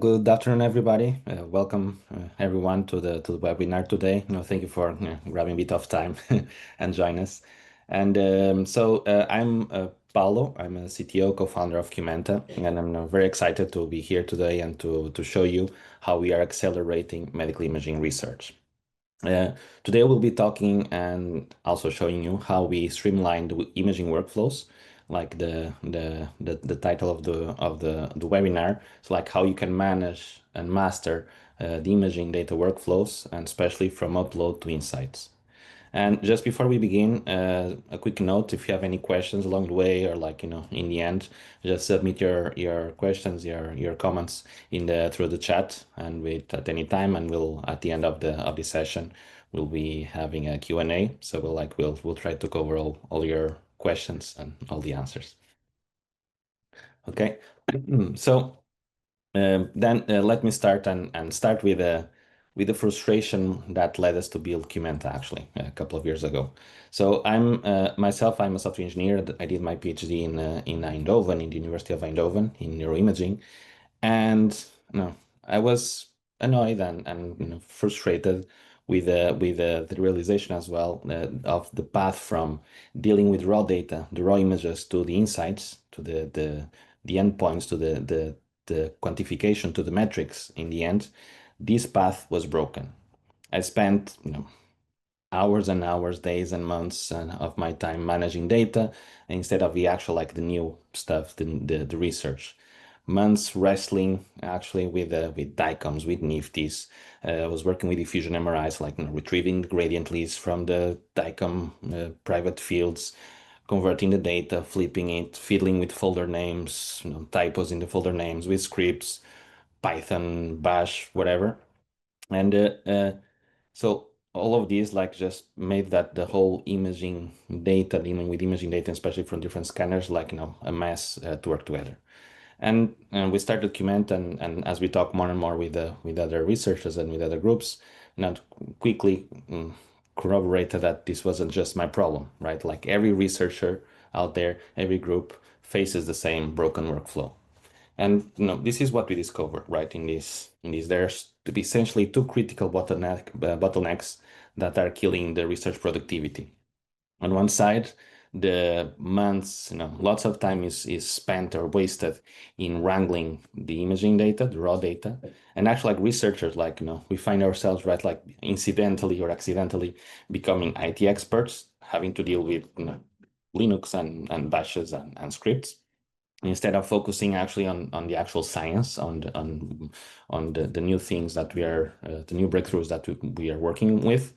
Good afternoon, everybody. Welcome, everyone, to the webinar today. Thank you for grabbing a bit of time and join us. And I'm Paulo. I'm a CTO, co-founder of QMENTA, and I'm very excited to be here today and to show you how we are accelerating medical imaging research. Today we'll be talking and also showing you how we streamline the imaging workflows, like the title of the webinar. So like how you can manage and master the imaging data workflows, and especially from upload to insights. And just before we begin, a quick note: if you have any questions along the way, or in the end, just submit your questions, your comments through the chat, and wait at any time, and we'll at the end of the session we'll be having a Q&A. So we'll try to cover all your questions and all the answers. Okay, so then let me start and start with the frustration that led us to build QMENTA actually a couple of years ago. So I'm a software engineer. I did my PhD in Eindhoven, in the University of Eindhoven, in neuroimaging, and I was annoyed and frustrated with the realization as well of the path from dealing with raw data, the raw images, to the insights, to the endpoints, to the quantification, to the metrics. In the end, this path was broken. I spent hours and hours, days and months of my time managing data instead of the actual the new stuff, the research. Months wrestling actually with DICOMs, with NIFTs. I was working with diffusion MRIs, retrieving the gradient lists from the DICOM private fields, converting the data, flipping it, fiddling with folder names, typos in the folder names, with scripts, Python, Bash, whatever. And so all of these just made that the whole imaging data, dealing with imaging data, especially from different scanners, a mess to work together. And we started QMENTA, and as we talk more and more with other researchers and with other groups, quickly corroborated that this wasn't just my problem, right? Like every researcher out there, every group faces the same broken workflow. And this is what we discovered, right? In this, there's essentially two critical bottlenecks that are killing the research productivity. On one side, the months, lots of time is spent or wasted in wrangling the imaging data, the raw data. And actually, researchers, we find ourselves, right, incidentally or accidentally becoming IT experts, having to deal with Linux and bashes and scripts, instead of focusing actually on the actual science, on the new things that we are, the new breakthroughs that we are working with.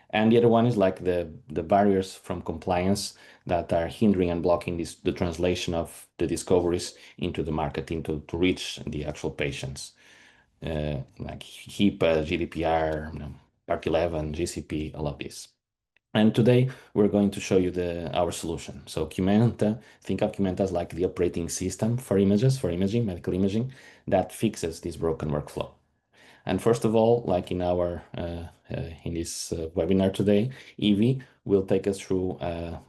And the other one is the barriers from compliance that are hindering and blocking the translation of the discoveries into the market, to reach the actual patients, like HIPAA, GDPR, Part 11, GCP, all of this. And today we're going to show you our solution. So QMENTA, think of QMENTA as like the operating system for imaging, medical imaging, that fixes this broken workflow. And first of all, like in this webinar today, Evie will take us through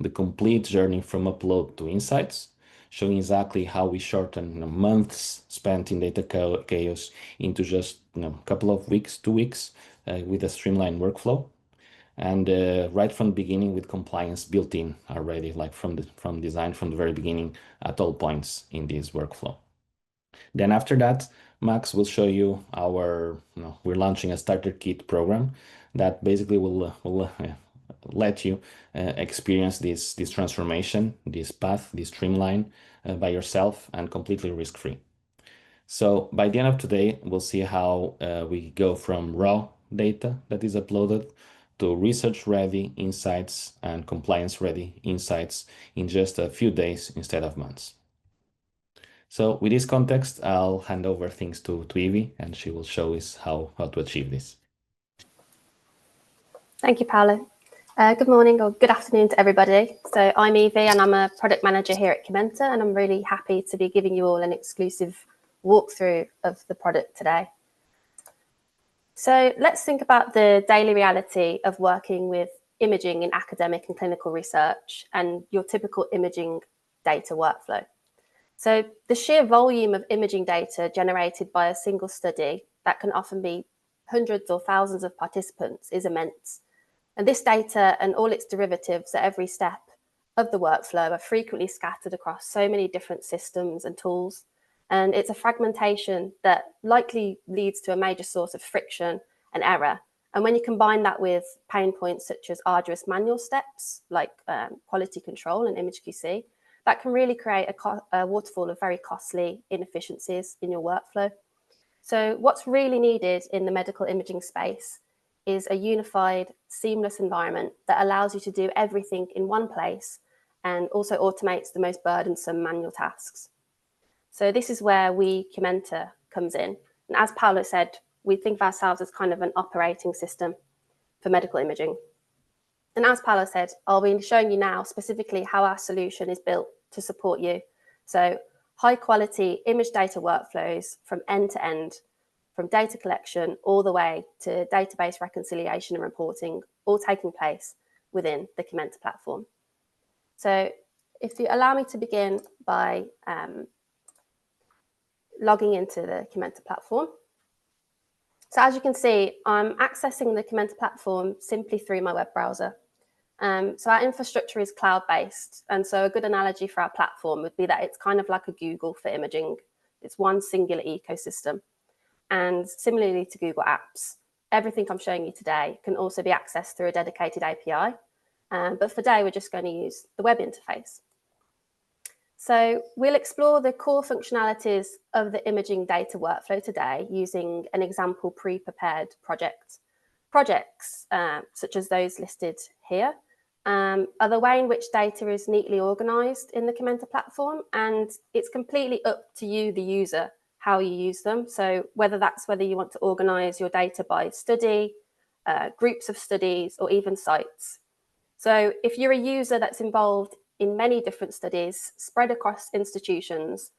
the complete journey from upload to insights, showing exactly how we shorten months spent in data chaos into just a couple of weeks, 2 weeks, with a streamlined workflow. And right from the beginning, with compliance built in already, from design, from the very beginning, at all points in this workflow. Then after that, Max will show you we're launching a starter kit program that basically will let you experience this transformation, this path, this streamline by yourself and completely risk-free. So by the end of today, we'll see how we go from raw data that is uploaded to research-ready insights and compliance-ready insights in just a few days instead of months. So with this context, I'll hand over things to Evie, and she will show us how to achieve this. Thank you, Paulo. Good morning or good afternoon to everybody. So I'm Evie, and I'm a product manager here at QMENTA, and I'm really happy to be giving you all an exclusive walkthrough of the product today. So let's think about the daily reality of working with imaging in academic and clinical research and your typical imaging data workflow. So the sheer volume of imaging data generated by a single study that can often be hundreds or thousands of participants is immense. And this data and all its derivatives at every step of the workflow are frequently scattered across so many different systems and tools. And it's a fragmentation that likely leads to a major source of friction and error. And when you combine that with pain points such as arduous manual steps like quality control and image QC, that can really create a waterfall of very costly inefficiencies in your workflow. So what's really needed in the medical imaging space is a unified, seamless environment that allows you to do everything in one place and also automates the most burdensome manual tasks. So this is where QMENTA comes in. And as Paulo said, we think of ourselves as kind of an operating system for medical imaging. And as Paulo said, I'll be showing you now specifically how our solution is built to support you. So high quality image data workflows from end to end, from data collection all the way to database reconciliation and reporting, all taking place within the QMENTA platform. So if you allow me to begin by logging into the QMENTA platform. So as you can see, I'm accessing the QMENTA platform simply through my web browser. So our infrastructure is cloud-based. And so a good analogy for our platform would be that it's kind of like a Google for imaging. It's one singular ecosystem. And similarly to Google Apps, everything I'm showing you today can also be accessed through a dedicated API. But for today, we're just going to use the web interface. So we'll explore the core functionalities of the imaging data workflow today using an example pre-prepared project. Projects, such as those listed here, are the way in which data is neatly organized in the QMENTA platform, and it's completely up to you, the user, how you use them. So whether you want to organize your data by study, groups of studies, or even sites. So if you're a user that's involved in many different studies spread across institutions,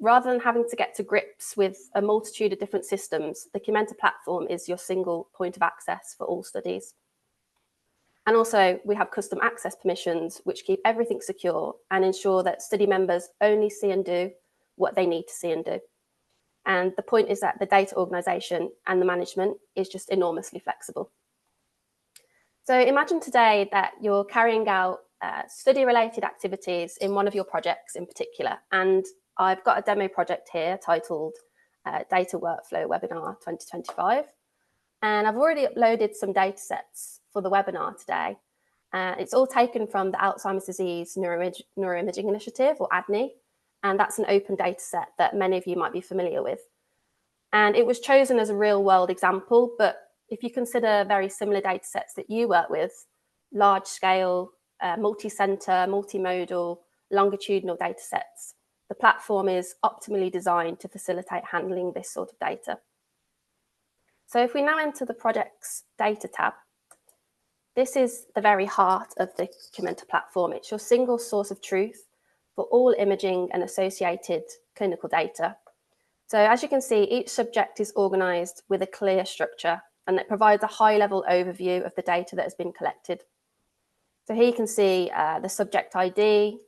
rather than having to get to grips with a multitude of different systems, the QMENTA platform is your single point of access for all studies. And also, we have custom access permissions, which keep everything secure and ensure that study members only see and do what they need to see and do. And the point is that the data organization and the management is just enormously flexible. So imagine today that you're carrying out study-related activities in one of your projects in particular. And I've got a demo project here titled Data Workflow Webinar 2025. And I've already uploaded some data sets for the webinar today. It's all taken from the Alzheimer's Disease Neuroimaging Initiative, or ADNI. And that's an open data set that many of you might be familiar with. And it was chosen as a real-world example, but if you consider very similar data sets that you work with, large-scale, multi-center, multimodal, longitudinal data sets, the platform is optimally designed to facilitate handling this sort of data. So if we now enter the project's data tab, this is the very heart of the QMENTA platform. It's your single source of truth for all imaging and associated clinical data. So as you can see, each subject is organized with a clear structure, and it provides a high-level overview of the data that has been collected. So here you can see the subject ID,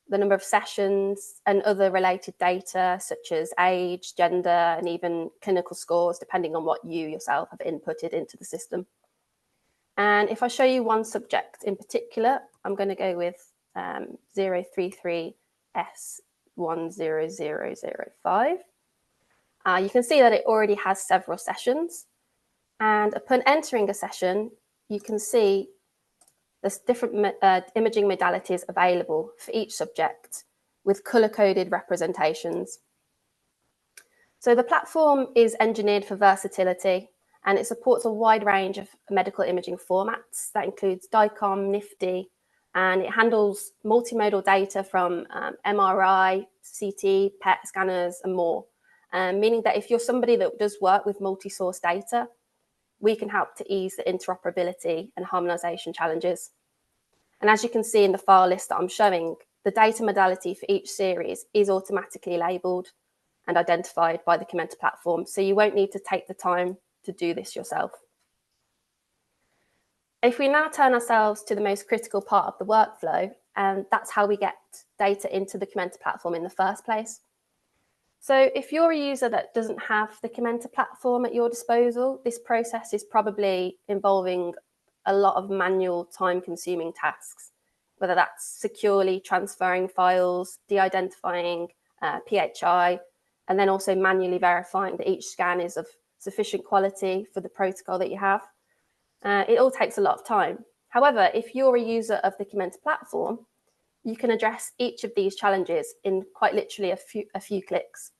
the number of sessions, and other related data such as age, gender, and even clinical scores, depending on what you yourself have inputted into the system. And if I show you one subject in particular, I'm going to go with 033S10005. You can see that it already has several sessions. And upon entering a session, you can see there's different imaging modalities available for each subject with color-coded representations. So the platform is engineered for versatility, and it supports a wide range of medical imaging formats. That includes DICOM, NIFTY, and it handles multimodal data from MRI, CT, PET scanners, and more, meaning that if you're somebody that does work with multi-source data, we can help to ease the interoperability and harmonization challenges. And as you can see in the file list that I'm showing, the data modality for each series is automatically labeled and identified by the QMENTA platform, so you won't need to take the time to do this yourself. If we now turn ourselves to the most critical part of the workflow, and that's how we get data into the QMENTA platform in the first place. So if you're a user that doesn't have the QMENTA platform at your disposal, this process is probably involving a lot of manual time-consuming tasks, whether that's securely transferring files, de-identifying PHI, and then also manually verifying that each scan is of sufficient quality for the protocol that you have. It all takes a lot of time. However, if you're a user of the QMENTA platform, you can address each of these challenges in quite literally a few clicks.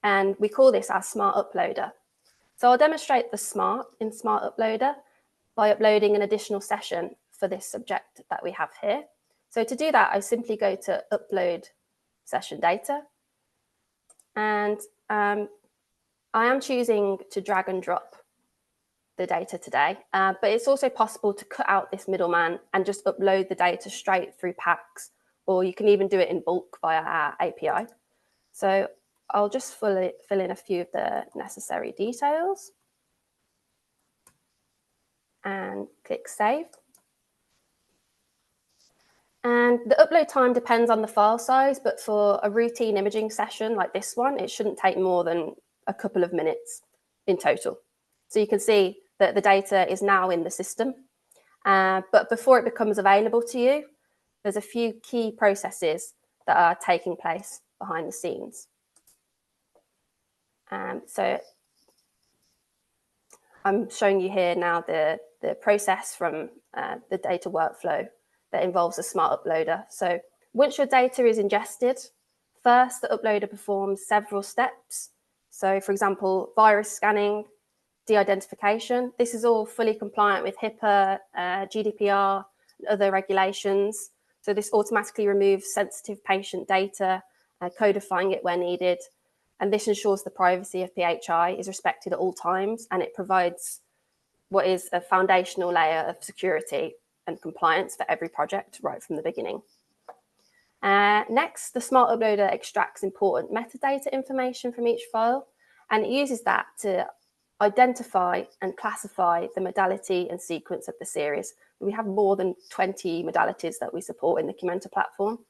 And we call this our Smart Uploader. So I'll demonstrate the Smart in Smart Uploader by uploading an additional session for this subject that we have here. So to do that, I simply go to Upload Session Data. And I am choosing to drag and drop the data today, but it's also possible to cut out this middleman and just upload the data straight through packs, or you can even do it in bulk via our API. So I'll just fill in a few of the necessary details and click Save. And the upload time depends on the file size, but for a routine imaging session like this one, it shouldn't take more than a couple of minutes in total. So you can see that the data is now in the system. But before it becomes available to you, there's a few key processes that are taking place behind the scenes. So I'm showing you here now the process from the data workflow that involves a Smart Uploader. So once your data is ingested, first the uploader performs several steps. So for example, virus scanning, de-identification. This is all fully compliant with HIPAA, GDPR, and other regulations. So this automatically removes sensitive patient data, codifying it where needed. And this ensures the privacy of PHI is respected at all times, and it provides what is a foundational layer of security and compliance for every project right from the beginning. Next, the Smart Uploader extracts important metadata information from each file, and it uses that to identify and classify the modality and sequence of the series. We have more than 20 modalities that we support in the QMENTA platform.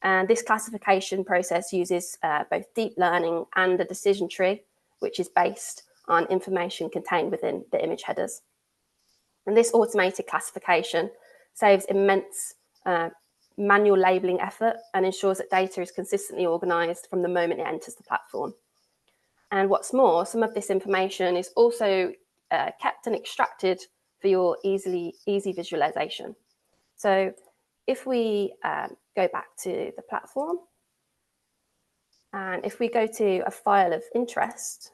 And this classification process uses both deep learning and a decision tree, which is based on information contained within the image headers. And this automated classification saves immense manual labeling effort and ensures that data is consistently organized from the moment it enters the platform. And what's more, some of this information is also kept and extracted for your easy visualization. So if we go back to the platform, and if we go to a file of interest,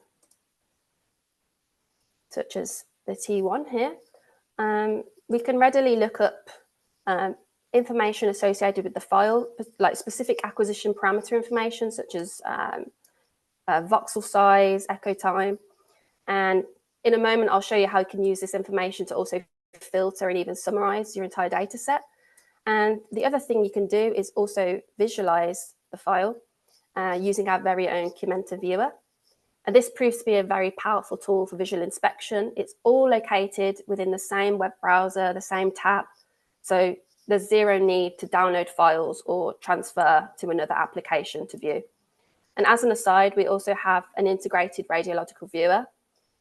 such as the T1 here, we can readily look up information associated with the file, like specific acquisition parameter information, such as voxel size, echo time. And in a moment, I'll show you how you can use this information to also filter and even summarize your entire data set. And the other thing you can do is also visualize the file using our very own QMENTA viewer. And this proves to be a very powerful tool for visual inspection. It's all located within the same web browser, the same tab. So there's zero need to download files or transfer to another application to view. And as an aside, we also have an integrated radiological viewer,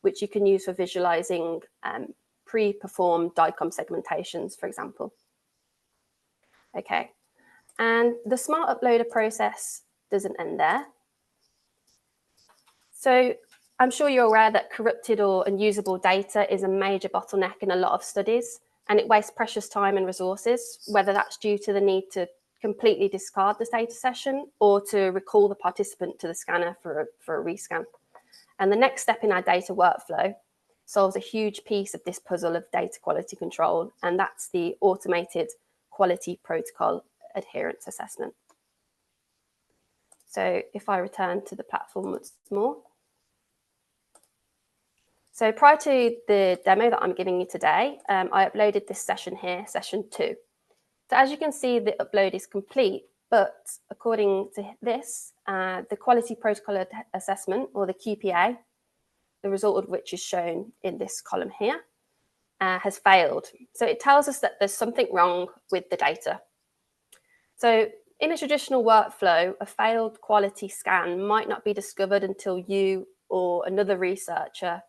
which you can use for visualizing pre-performed DICOM segmentations, for example. Okay, and the Smart Uploader process doesn't end there. So I'm sure you're aware that corrupted or unusable data is a major bottleneck in a lot of studies, and it wastes precious time and resources, whether that's due to the need to completely discard the data session or to recall the participant to the scanner for a rescan. And the next step in our data workflow solves a huge piece of this puzzle of data quality control, and that's the automated quality protocol adherence assessment. So if I return to the platform once more. So prior to the demo that I'm giving you today, I uploaded this session here, session 2. So as you can see, the upload is complete, but according to this, the quality protocol assessment, or the QPA, the result of which is shown in this column here, has failed. So it tells us that there's something wrong with the data. So in a traditional workflow, a failed quality scan might not be discovered until you or another researcher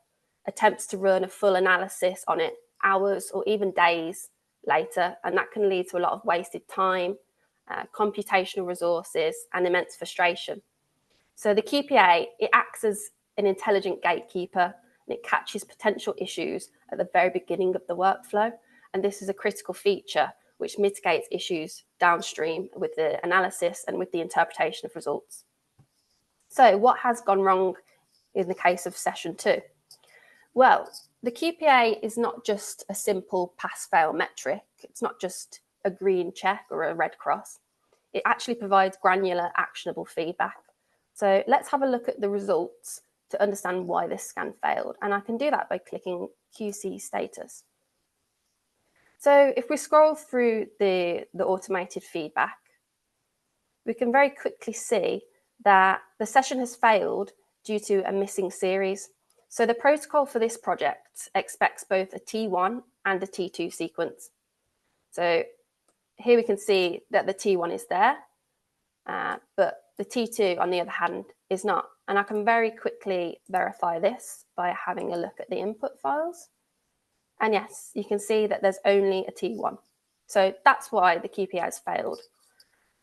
attempts to run a full analysis on it hours or even days later, and that can lead to a lot of wasted time, computational resources, and immense frustration. So the QPA, it acts as an intelligent gatekeeper, and it catches potential issues at the very beginning of the workflow. And this is a critical feature which mitigates issues downstream with the analysis and with the interpretation of results. So what has gone wrong in the case of session 2? Well, the QPA is not just a simple pass-fail metric. It's not just a green check or a red cross. It actually provides granular, actionable feedback. So let's have a look at the results to understand why this scan failed. And I can do that by clicking QC status. So if we scroll through the automated feedback, we can very quickly see that the session has failed due to a missing series. So the protocol for this project expects both a T1 and a T2 sequence. So here we can see that the T1 is there, but the T2, on the other hand, is not. And I can very quickly verify this by having a look at the input files. And yes, you can see that there's only a T1. So that's why the QPA has failed.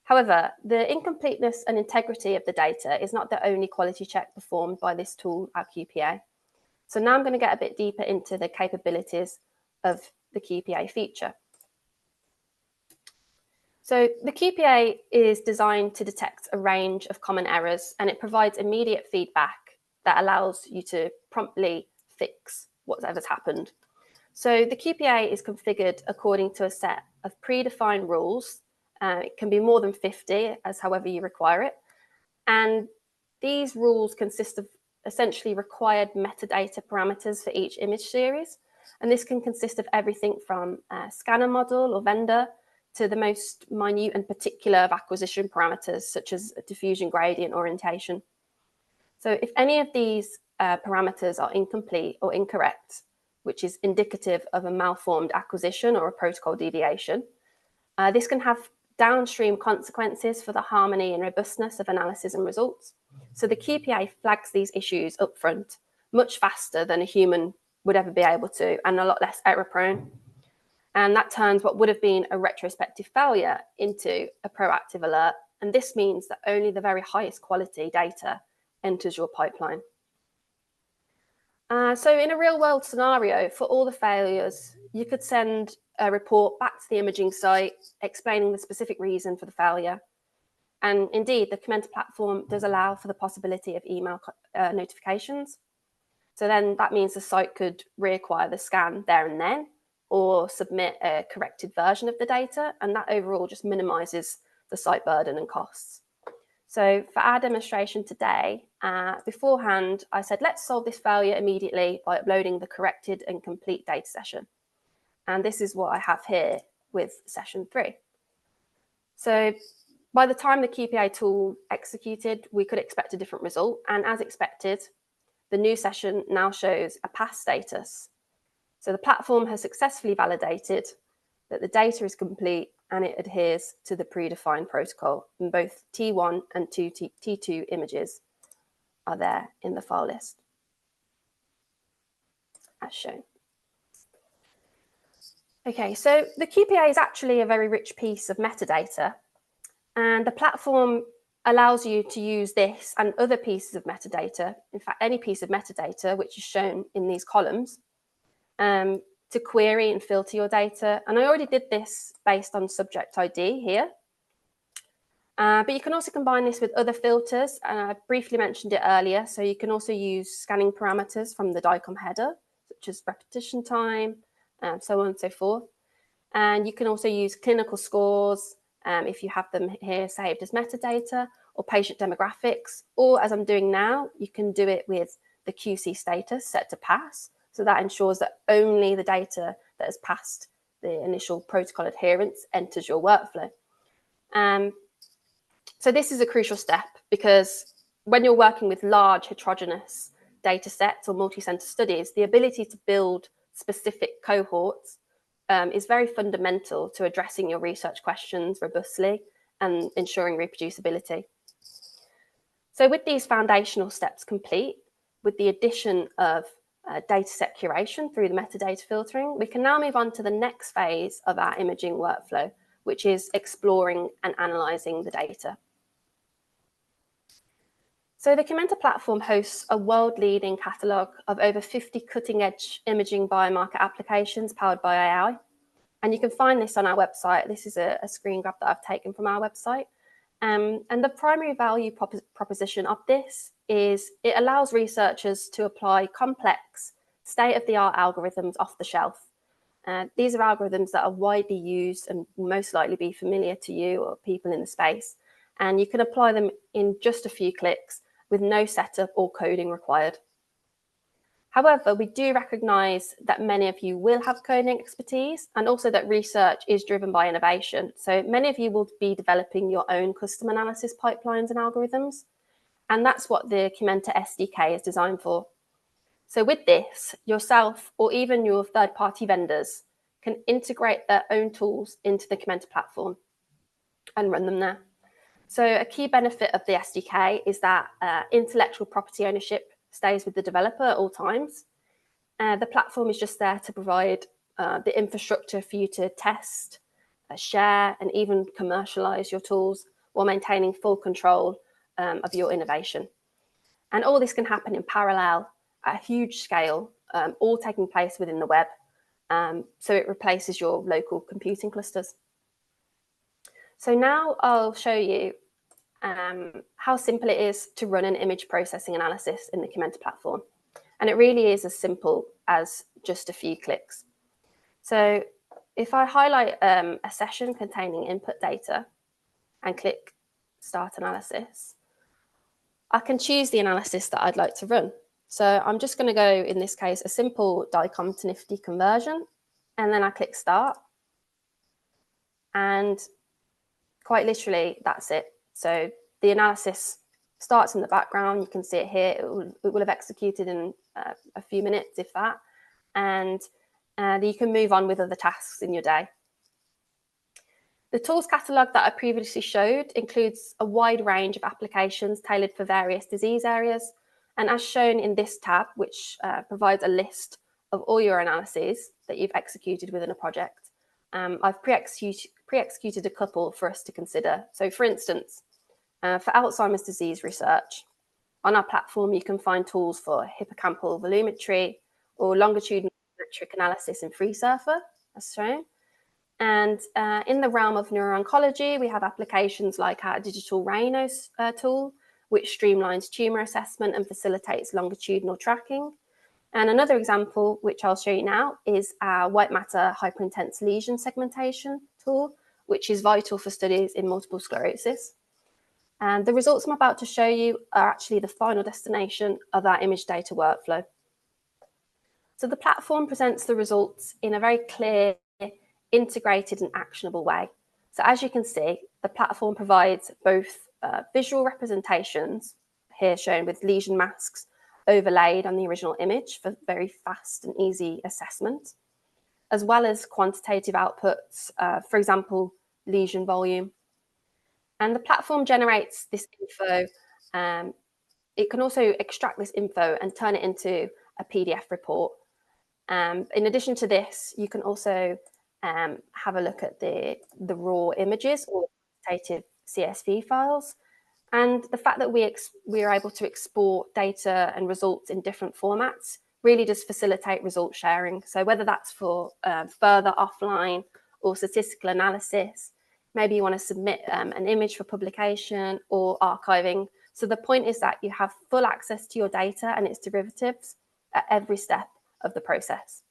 However, the incompleteness and integrity of the data is not the only quality check performed by this tool, our QPA. So now I'm going to get a bit deeper into the capabilities of the QPA feature. So the QPA is designed to detect a range of common errors, and it provides immediate feedback that allows you to promptly fix whatever's happened. So the QPA is configured according to a set of predefined rules. It can be more than 50, as however you require it. And these rules consist of essentially required metadata parameters for each image series. And this can consist of everything from scanner model or vendor to the most minute and particular of acquisition parameters, such as diffusion gradient orientation. So if any of these parameters are incomplete or incorrect, which is indicative of a malformed acquisition or a protocol deviation, this can have downstream consequences for the harmony and robustness of analysis and results. So the QPA flags these issues upfront much faster than a human would ever be able to, and a lot less error prone. And that turns what would have been a retrospective failure into a proactive alert. And this means that only the very highest quality data enters your pipeline. So in a real world scenario, for all the failures, you could send a report back to the imaging site explaining the specific reason for the failure. And indeed, the QMENTA platform does allow for the possibility of email notifications. So then that means the site could reacquire the scan there and then, or submit a corrected version of the data, and that overall just minimizes the site burden and costs. So for our demonstration today, beforehand, I said, let's solve this failure immediately by uploading the corrected and complete data session. And this is what I have here with session 3. So by the time the QPA tool executed, we could expect a different result. And as expected, the new session now shows a pass status. So the platform has successfully validated that the data is complete and it adheres to the predefined protocol, and both T1 and T2 images are there in the file list, as shown. Okay, so the QPA is actually a very rich piece of metadata, and the platform allows you to use this and other pieces of metadata, in fact, any piece of metadata, which is shown in these columns, to query and filter your data. And I already did this based on subject ID here. But you can also combine this with other filters. And I briefly mentioned it earlier. So you can also use scanning parameters from the DICOM header, such as repetition time, so on and so forth. And you can also use clinical scores if you have them here saved as metadata, or patient demographics, or as I'm doing now, you can do it with the QC status set to pass. So that ensures that only the data that has passed the initial protocol adherence enters your workflow. So this is a crucial step, because when you're working with large heterogeneous data sets or multi-center studies, the ability to build specific cohorts is very fundamental to addressing your research questions robustly and ensuring reproducibility. So with these foundational steps complete, with the addition of dataset curation through the metadata filtering, we can now move on to the next phase of our imaging workflow, which is exploring and analysing the data. So the QMENTA platform hosts a world-leading catalogue of over 50 cutting-edge imaging biomarker applications powered by AI. And you can find this on our website. This is a screen grab that I've taken from our website. And the primary value proposition of this is it allows researchers to apply complex, state-of-the-art algorithms off the shelf. These are algorithms that are widely used and will most likely be familiar to you or people in the space. And you can apply them in just a few clicks with no setup or coding required. However, we do recognise that many of you will have coding expertise and also that research is driven by innovation. So many of you will be developing your own custom analysis pipelines and algorithms. And that's what the QMENTA SDK is designed for. So with this, yourself or even your third-party vendors can integrate their own tools into the QMENTA platform and run them there. So a key benefit of the SDK is that intellectual property ownership stays with the developer at all times. The platform is just there to provide the infrastructure for you to test, share, and even commercialize your tools while maintaining full control of your innovation. And all this can happen in parallel at a huge scale, all taking place within the web. So it replaces your local computing clusters. So now I'll show you how simple it is to run an image processing analysis in the QMENTA platform. And it really is as simple as just a few clicks. So if I highlight a session containing input data and click Start Analysis, I can choose the analysis that I'd like to run. So I'm just going to go, in this case, a simple DICOM to NIFTY conversion, and then I click Start. And quite literally, that's it. So the analysis starts in the background. You can see it here. It will have executed in a few minutes, if that. And you can move on with other tasks in your day. The tools catalogue that I previously showed includes a wide range of applications tailored for various disease areas. And as shown in this tab, which provides a list of all your analyses that you've executed within a project, I've pre-executed a couple for us to consider. So for instance, for Alzheimer's disease research, on our platform, you can find tools for hippocampal volumetry or longitudinal metric analysis in FreeSurfer, as shown. And in the realm of neuro-oncology, we have applications like our digital RANOS tool, which streamlines tumour assessment and facilitates longitudinal tracking. And another example, which I'll show you now, is our white matter hyperintense lesion segmentation tool, which is vital for studies in multiple sclerosis. And the results I'm about to show you are actually the final destination of our image data workflow. So the platform presents the results in a very clear, integrated and actionable way. So as you can see, the platform provides both visual representations, here shown with lesion masks overlaid on the original image for very fast and easy assessment, as well as quantitative outputs, for example, lesion volume. And the platform generates this info. It can also extract this info and turn it into a PDF report. In addition to this, you can also have a look at the raw images or quantitative CSV files. And the fact that we are able to export data and results in different formats really does facilitate result sharing. So whether that's for further offline or statistical analysis, maybe you want to submit an image for publication or archiving. So the point is that you have full access to your data and its derivatives at every step of the process.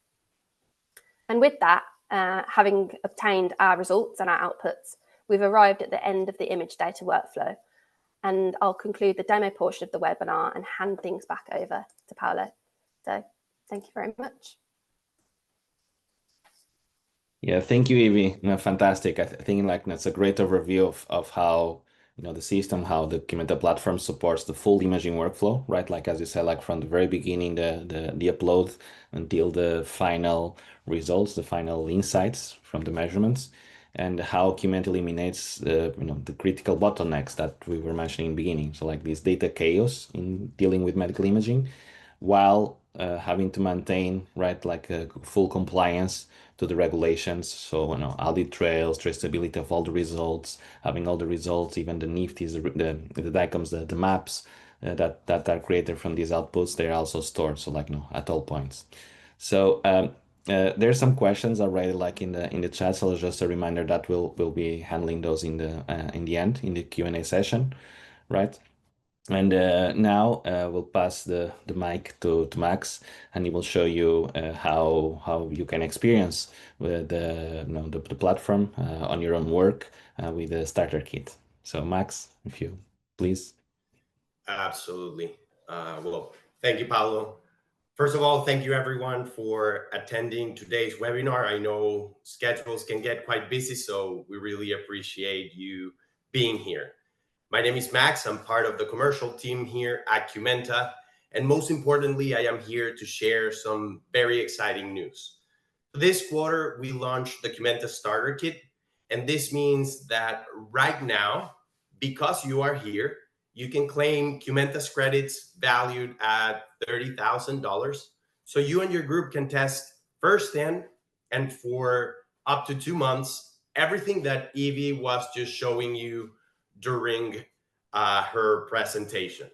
And with that, having obtained our results and our outputs, we've arrived at the end of the image data workflow. And I'll conclude the demo portion of the webinar and hand things back over to Paulo. So thank you very much. Yeah, thank you, Evie. No, fantastic. I think like that's a great overview of how the system, how the QMENTA platform supports the full imaging workflow, right? Like as you said, like from the very beginning, the upload until the final results, the final insights from the measurements, and how QMENTA eliminates the critical bottlenecks that we were mentioning in the beginning. So like this data chaos in dealing with medical imaging, while having to maintain, right, like a full compliance to the regulations. So, audit trails, traceability of all the results, having all the results, even the NIFTs, the DICOMs, the maps that are created from these outputs, they're also stored. So, like, at all points. So, there's some questions already, like in the chat. So, just a reminder that we'll be handling those in the end in the Q&A session, right? And now we'll pass the mic to Max, and he will show you how you can experience the platform on your own work with the starter kit. So Max, if you please. Absolutely. Well, thank you, Paulo. First of all, thank you everyone for attending today's webinar. I know schedules can get quite busy, so we really appreciate you being here. My name is Max. I'm part of the commercial team here at QMENTA. And most importantly, I am here to share some very exciting news. This quarter, we launched the QMENTA Starter Kit. And this means that right now, because you are here, you can claim QMENTA's credits valued at $30,000. So you and your group can test firsthand and for up to 2 months, everything that Evie was just showing you during her presentation.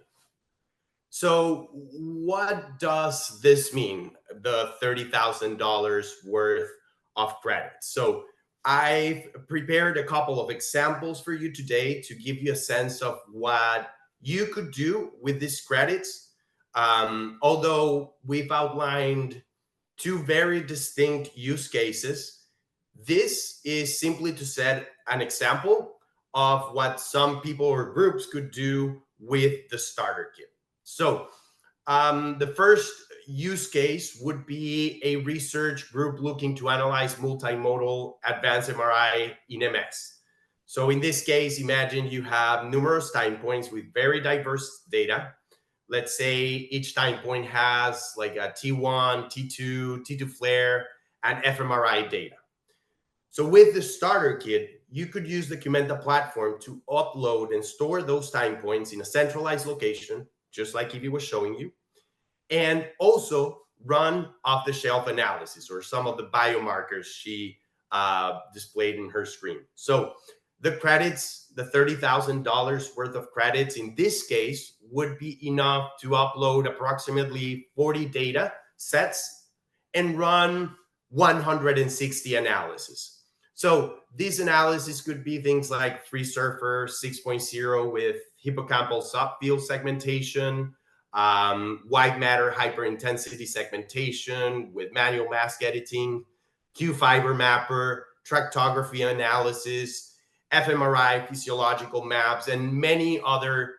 So what does this mean, the $30,000 worth of credits? So I've prepared a couple of examples for you today to give you a sense of what you could do with these credits. Although we've outlined 2 very distinct use cases, this is simply to set an example of what some people or groups could do with the starter kit. So the first use case would be a research group looking to analyze multimodal advanced MRI in MS. So in this case, imagine you have numerous time points with very diverse data. Let's say each time point has like a T1, T2, T2 flare, and fMRI data. So with the starter kit, you could use the QMENTA platform to upload and store those time points in a centralized location, just like Evie was showing you, and also run off-the-shelf analysis or some of the biomarkers she displayed in her screen. So the credits, the $30,000 worth of credits in this case would be enough to upload approximately 40 data sets and run 160 analyses. So this analysis could be things like FreeSurfer 6.0 with hippocampal subfield segmentation, white matter hyperintensity segmentation with manual mask editing, Q-fiber mapper, tractography analysis, fMRI physiological maps, and many other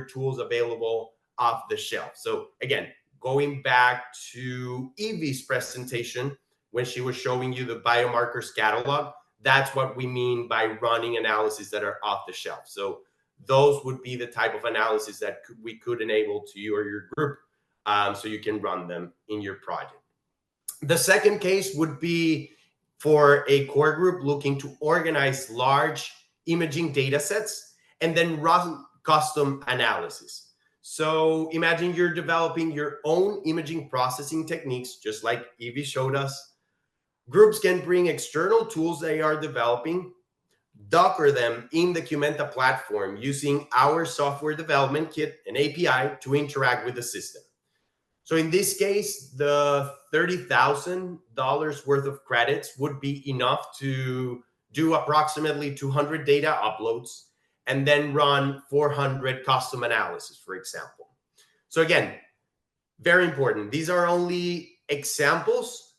tools available off the shelf. So again, going back to Evie's presentation, when she was showing you the biomarkers catalog, that's what we mean by running analysis that are off the shelf. So those would be the type of analysis that we could enable to you or your group, so you can run them in your project. The second case would be for a core group looking to organize large imaging data sets and then run custom analysis. So imagine you're developing your own imaging processing techniques, just like Evie showed us. Groups can bring external tools they are developing, Docker them in the QMENTA platform using our software development kit and API to interact with the system. So in this case, the $30,000 worth of credits would be enough to do approximately 200 data uploads and then run 400 custom analysis, for example. So again, very important. These are only examples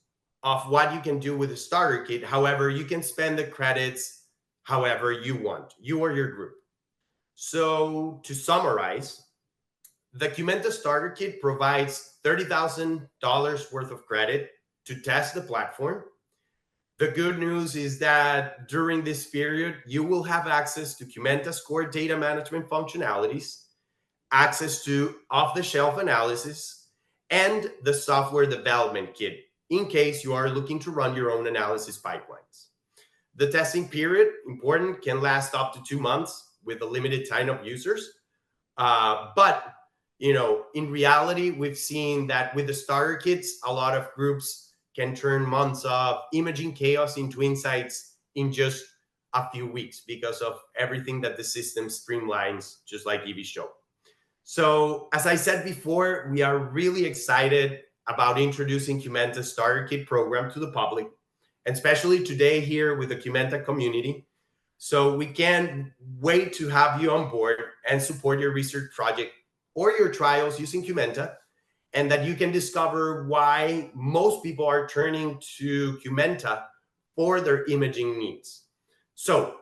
of what you can do with a starter kit. However, you can spend the credits however you want, you or your group. So to summarize, the QMENTA starter kit provides $30,000 worth of credit to test the platform. The good news is that during this period, you will have access to QMENTA's core data management functionalities, access to off-the-shelf analysis, and the software development kit in case you are looking to run your own analysis pipelines. The testing period, important, can last up to 2 months with a limited time of users. But in reality, we've seen that with the starter kits, a lot of groups can turn months of imaging chaos into insights in just a few weeks because of everything that the system streamlines, just like Evie showed. So as I said before, we are really excited about introducing QMENTA's starter kit program to the public, and especially today here with the QMENTA community. So we can't wait to have you on board and support your research project or your trials using QMENTA, and that you can discover why most people are turning to QMENTA for their imaging needs. So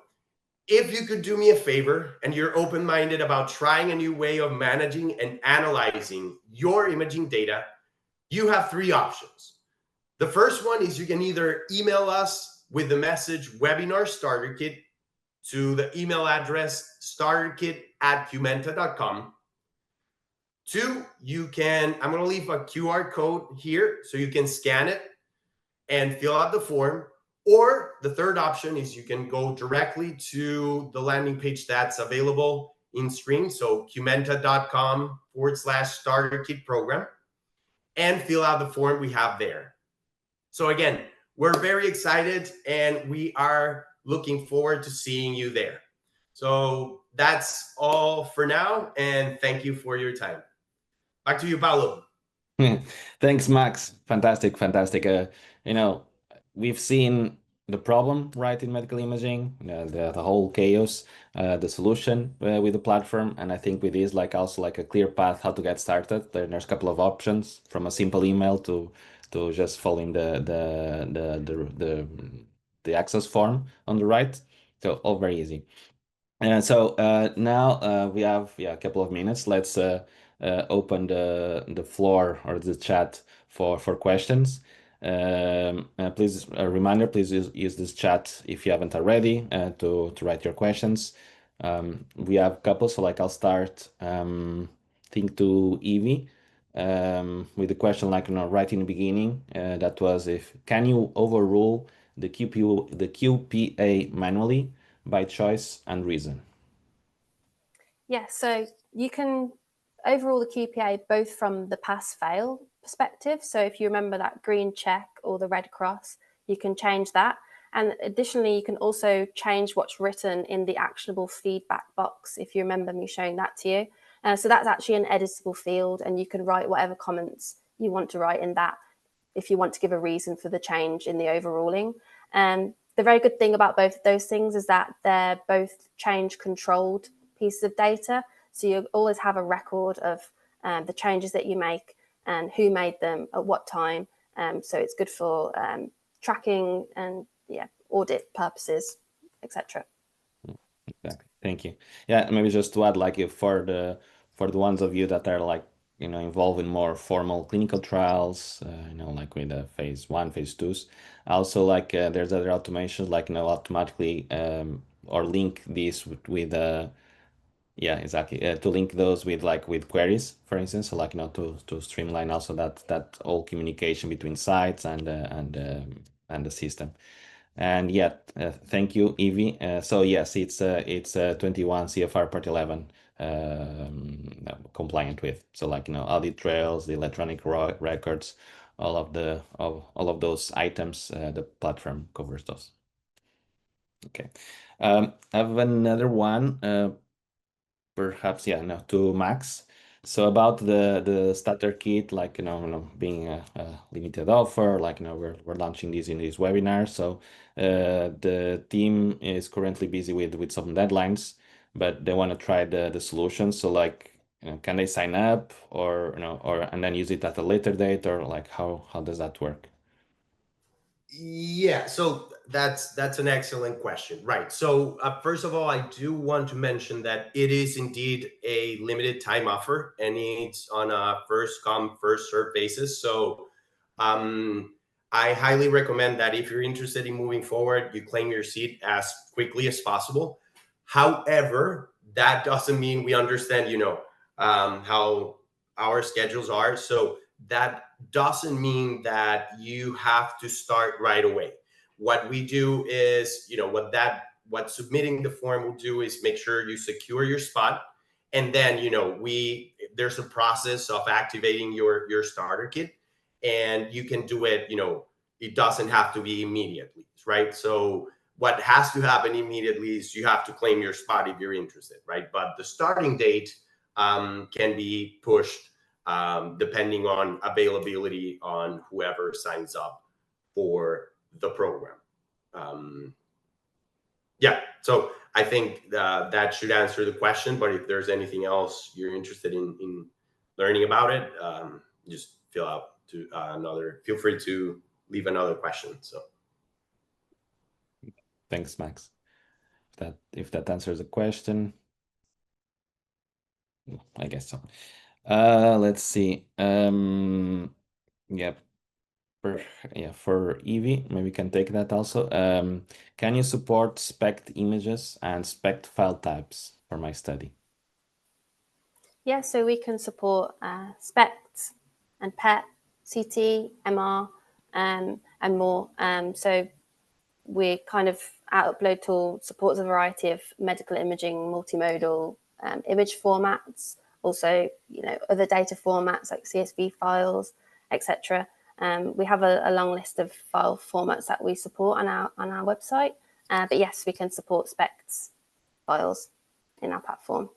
if you could do me a favor and you're open-minded about trying a new way of managing and analyzing your imaging data, you have 3 options. The first one is you can either email us with the message webinar starter kit to the email address starterkit@qmenta.com. 2, I'm going to leave a QR code here so you can scan it and fill out the form. Or the third option is you can go directly to the landing page that's available in screen. So qmenta.com/starter kit program, and fill out the form we have there. So again, we're very excited and we are looking forward to seeing you there. So that's all for now, and thank you for your time. Back to you, Paulo. Thanks, Max. Fantastic. We've seen the problem, right, in medical imaging, the whole chaos, the solution with the platform, and I think with this, also a clear path how to get started. There's a couple of options, from a simple email to just following the access form on the right. So all very easy. So now we have a couple of minutes. Let's open the floor or the chat for questions. Please, a reminder, please use this chat if you haven't already to write your questions. We have a couple, so I'll start. Think to Evie with the question right in the beginning. That was, can you overrule the QPA manually by choice and reason? Yes, so you can overrule the QPA both from the pass-fail perspective. So if you remember that green check or the red cross, you can change that. And additionally, you can also change what's written in the actionable feedback box, if you remember me showing that to you. So that's actually an editable field, and you can write whatever comments you want to write in that if you want to give a reason for the change in the overruling. The very good thing about both of those things is that they're both change controlled pieces of data. So you always have a record of the changes that you make and who made them at what time. So it's good for tracking and audit purposes, etc. Exactly. Thank you. Yeah, maybe just to add, for the ones of you that are involved in more formal clinical trials, with the phase 1, phase 2s. Also, there's other automations, automatically or link these with yeah, exactly. To link those with queries, for instance, so to streamline also that all communication between sites and the system. And thank you, Evie. So yes, it's 21 CFR Part 11 compliant with. So audit trails, the electronic records, all of those items. The platform covers those. Okay. I have another one. Perhaps to Max. So about the starter kit, being a limited offer, we're launching this in this webinar. So the team is currently busy with some deadlines, but they want to try the solution. So can they sign up or and then use it at a later date, or how does that work? Yeah, so that's an excellent question, right? So first of all, I do want to mention that it is indeed a limited time offer, and it's on a first come first serve basis. So I highly recommend that if you're interested in moving forward, you claim your seat as quickly as possible. However, that doesn't mean we understand, how our schedules are. So that doesn't mean that you have to start right away. What we do is, what submitting the form will do is make sure you secure your spot. And then, there's a process of activating your starter kit, and you can do it, it doesn't have to be immediately, right? So what has to happen immediately is you have to claim your spot if you're interested, right? But the starting date can be pushed depending on availability on whoever signs up for the program. Yeah, so I think that should answer the question. But if there's anything else you're interested in learning about it, just feel free to leave another question. So Thanks, Max. If that answers the question, I guess so. Let's see. Yeah. For Evie, maybe we can take that also. Can you support SPECT images and SPECT file types for my study? Yeah, so we can support SPECT and PET, CT, MR, and more. So we kind of our upload tool supports a variety of medical imaging, multimodal image formats, also other data formats like CSV files, etc. We have a long list of file formats that we support on our website. But yes, we can support SPECT files in our platform.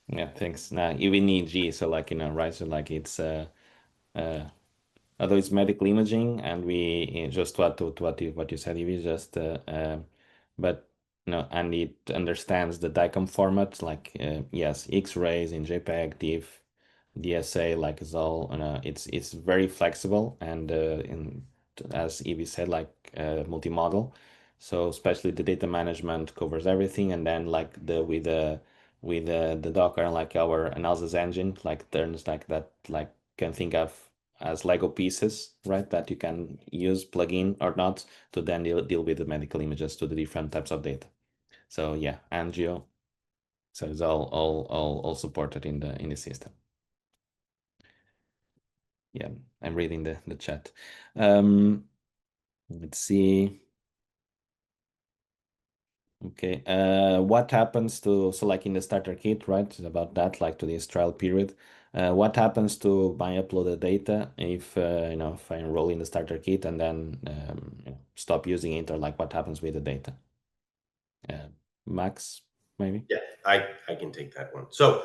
Yeah, thanks. Now even EG, so right? So it's although it's medical imaging, and we just what you said, Evie, just but and it understands the DICOM format, yes, X-rays in JPEG, TIFF, DSA, like it's all, it's very flexible, and as Evie said, multimodal. So especially the data management covers everything, and then with the Docker and our analysis engine, turns that can think of as Lego pieces, right? That you can use, plug in or not, to then deal with the medical images to the different types of data. So yeah, Angio. So it's all supported in the system. Yeah, I'm reading the chat. Let's see. Okay, what happens to, so in the starter kit, right? It's about that, to this trial period. What happens to my uploaded data if if I enroll in the starter kit and then stop using it, or what happens with the data? Max, maybe? yeah, I can take that one. So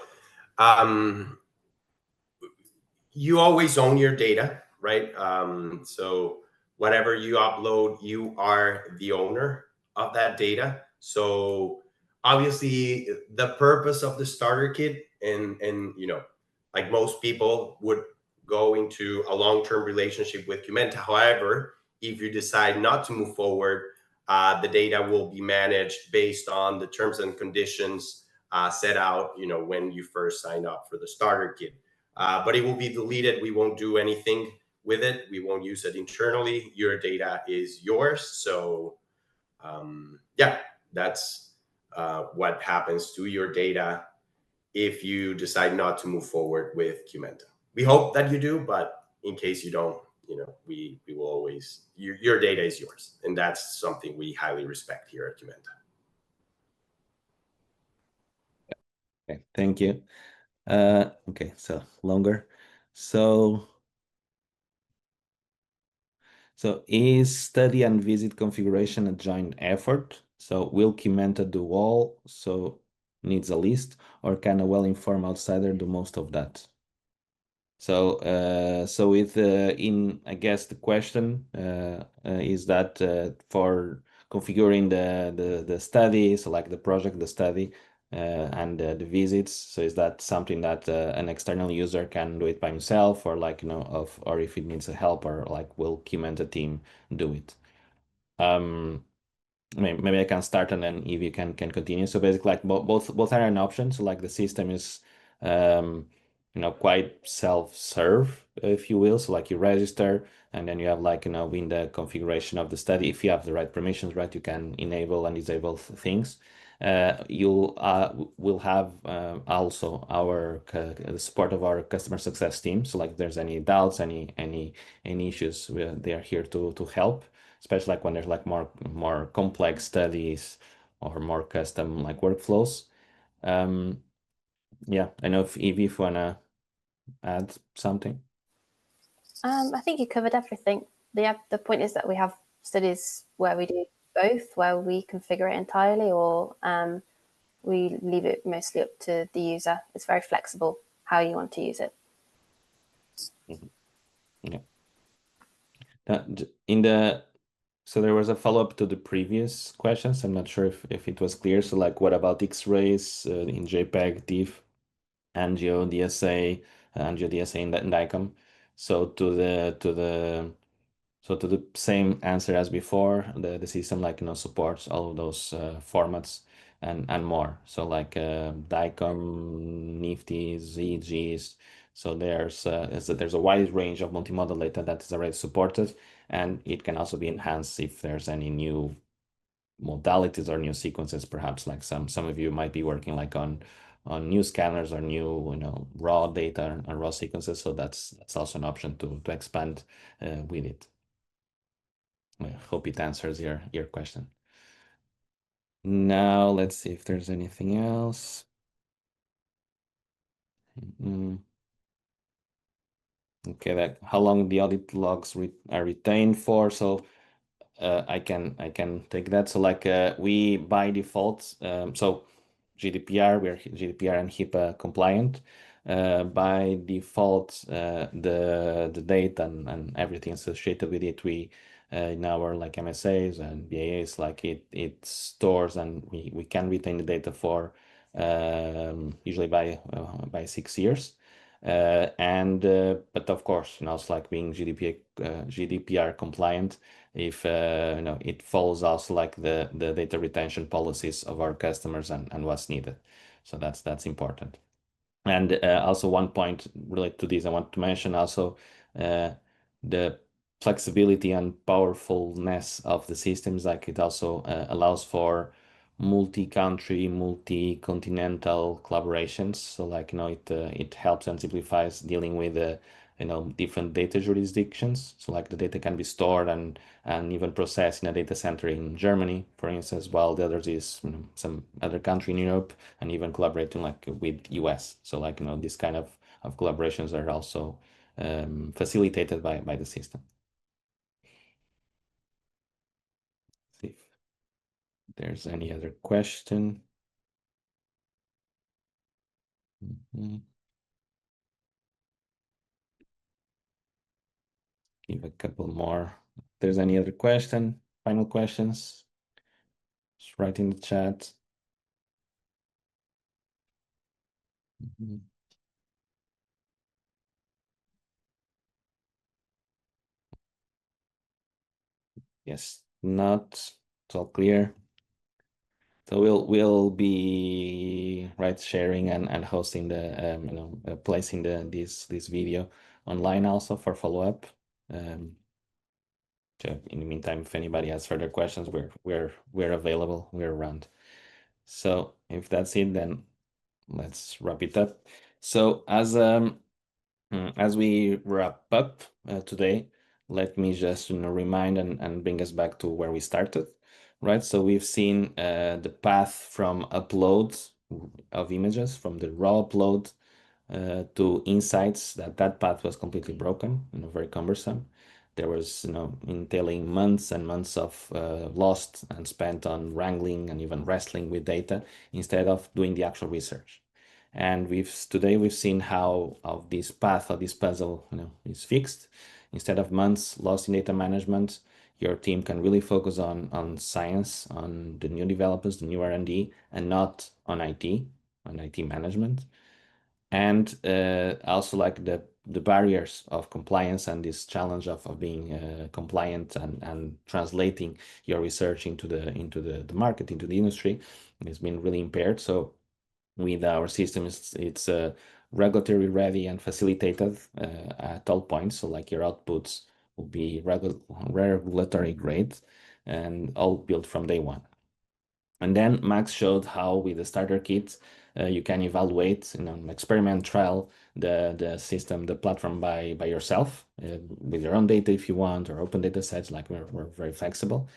you always own your data, right? So whatever you upload, you are the owner of that data. So obviously the purpose of the starter kit, and like most people would go into a long-term relationship with QMENTA. However, if you decide not to move forward, the data will be managed based on the terms and conditions set out, when you first sign up for the starter kit. But it will be deleted. We won't do anything with it. We won't use it internally. Your data is yours. So yeah, that's what happens to your data if you decide not to move forward with QMENTA. We hope that you do, but in case you don't, we will always, your data is yours. And that's something we highly respect here at QMENTA. Okay, thank you. Okay, so longer. So is study and visit configuration a joint effort? So will QMENTA do all? So needs a list, or can a well-informed outsider do most of that? So with I guess the question is that for configuring the study, so the project, the study, and the visits. So is that something that an external user can do it by himself, or or if it needs a help, or will QMENTA team do it? Maybe I can start, and then Evie can continue. So basically, both are an option. So the system is quite self-serve, if you will. So like you register, and then you have like, in the configuration of the study, if you have the right permissions, right, you can enable and disable things. You'll will have also the support of our customer success team. So like if there's any doubts, any issues, they are here to help, especially like when there's like more complex studies or more custom like workflows. Yeah, I know if Evie, if you wanna add something. I think you covered everything. The point is that we have studies where we do both, where we configure it entirely, or we leave it mostly up to the user. It's very flexible how you want to use it. Yeah. So there was a follow-up to the previous questions. I'm not sure if it was clear. So like, what about X-rays in JPEG, TIFF, Angio, DSA, Angio, DSA, and DICOM? So to the same answer as before, the system like supports all of those formats and more. So like DICOM, NIFTYs, EGs. So there's a wide range of multimodal data that is already supported, and it can also be enhanced if there's any new modalities or new sequences. Perhaps like some of you might be working like on new scanners or new raw data and raw sequences. So that's also an option to expand with it. I hope it answers your question. Now let's see if there's anything else. Okay, like how long the audit logs are retained for. So I can take that. So like we by default, so GDPR, we're GDPR and HIPAA compliant. By default, the data and everything associated with it, we in our like MSAs and BAAs, like it stores, and we can retain the data for usually by 6 years. But of course, it's like being GDPR compliant, if it follows also like the data retention policies of our customers and what's needed. So that's important. And also one point related to this, I want to mention also the flexibility and powerfulness of the systems. Like it also allows for multi-country, multi-continental collaborations. So like it helps and simplifies dealing with different data jurisdictions. So like the data can be stored and even processed in a data center in Germany, for instance, while the others is some other country in Europe, and even collaborating like with US. So like this kind of collaborations are also facilitated by the system. See if there's any other question. Give a couple more. If there's any other question, final questions, just write in the chat. Yes, not. It's all clear. So we'll be sharing and hosting the placing this video online also for follow-up. So in the meantime, if anybody has further questions, we're available, we're around. So if that's it, then let's wrap it up. So as we wrap up today, let me just remind and bring us back to where we started, right? So we've seen the path from upload of images, from the raw upload to insights. That path was completely broken, very cumbersome. There was, entailing months and months of lost and spent on wrangling and even wrestling with data instead of doing the actual research. And today we've seen how this path of this puzzle, is fixed. Instead of months lost in data management, your team can really focus on science, on the new developers, the new R&D, and not on IT management. And also like the barriers of compliance and this challenge of being compliant and translating your research into the market, into the industry, has been really impaired. So with our system, it's regulatory ready and facilitated at all points. So like your outputs will be regulatory grade and all built from day one. And then Max showed how with the starter kit, you can evaluate in an experiment trial the system, the platform by yourself with your own data if you want, or open data sets, like we're very flexible.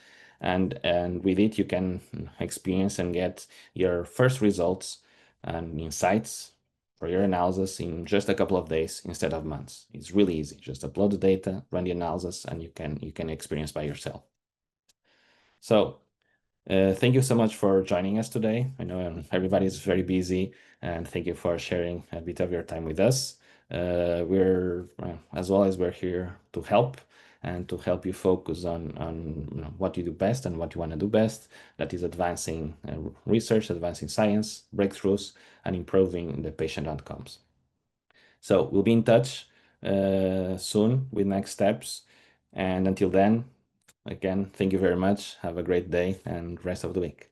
And with it, you can experience and get your first results and insights for your analysis in just a couple of days instead of months. It's really easy. Just upload the data, run the analysis, and you can experience by yourself. So thank you so much for joining us today. I know everybody's very busy, and thank you for sharing a bit of your time with us. We're as always, we're here to help and to help you focus on what you do best and what you want to do best. That is advancing research, advancing science, breakthroughs, and improving the patient outcomes. So we'll be in touch soon with next steps. And until then, again, thank you very much. Have a great day and rest of the week.